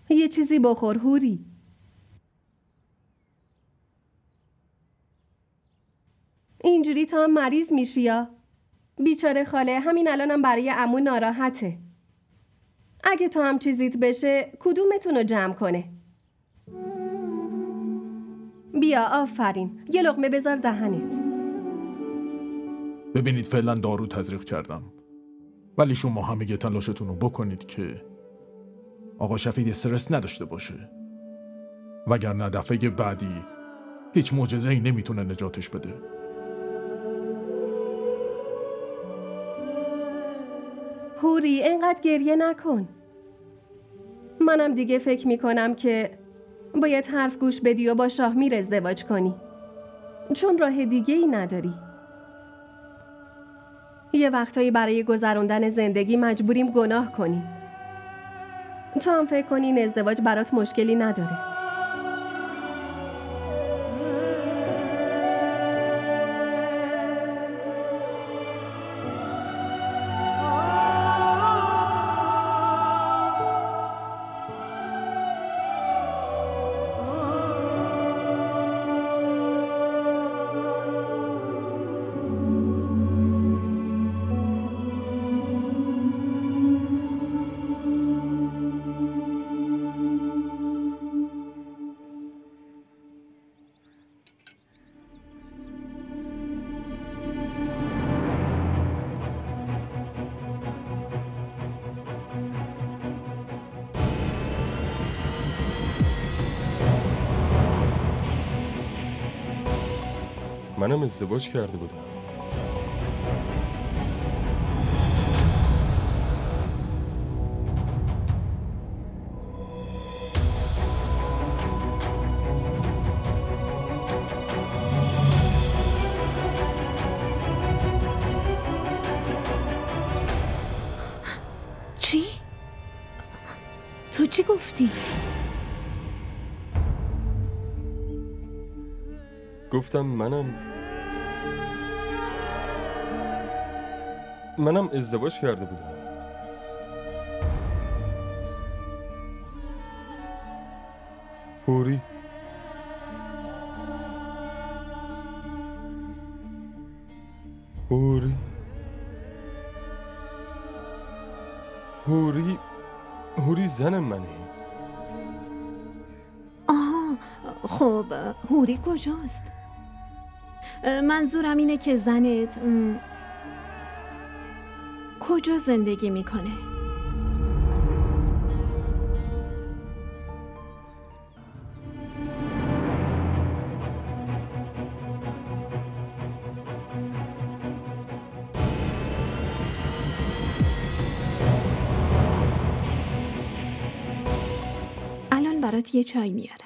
یه چیزی بخور هوری. اینجوری تو هم مریض میشی یا؟ بیچاره خاله همین الانم برای عمو ناراحته. اگه تو هم چیزیت بشه کدومتون رو جمع کنه؟ بیا آفرین، یه لقمه بذار دهنت. ببینید فعلا دارو تزریق کردم، ولی شما همه یه تلاشتون رو بکنید که آقا شفیع استرس نداشته باشه، وگرنه دفعه بعدی هیچ معجزه‌ای نمیتونه نجاتش بده. هوری اینقدر گریه نکن. منم دیگه فکر میکنم که باید حرف گوش بدی و با شاهمیر ازدواج کنی، چون راه دیگه ای نداری. یه وقتایی برای گذروندن زندگی مجبوریم گناه کنیم. تو هم فکر کنی این ازدواج برات مشکلی نداره. منم ازدواج کرده بودم. چی؟ تو چی گفتی؟ گفتم منم ازدواج کرده بودم. هوری هوری هوری هوری زن منه. آها، خب هوری کجاست؟ منظورم اینه که زنت کجا زندگی میکنه؟ الان برات یه چای میارم.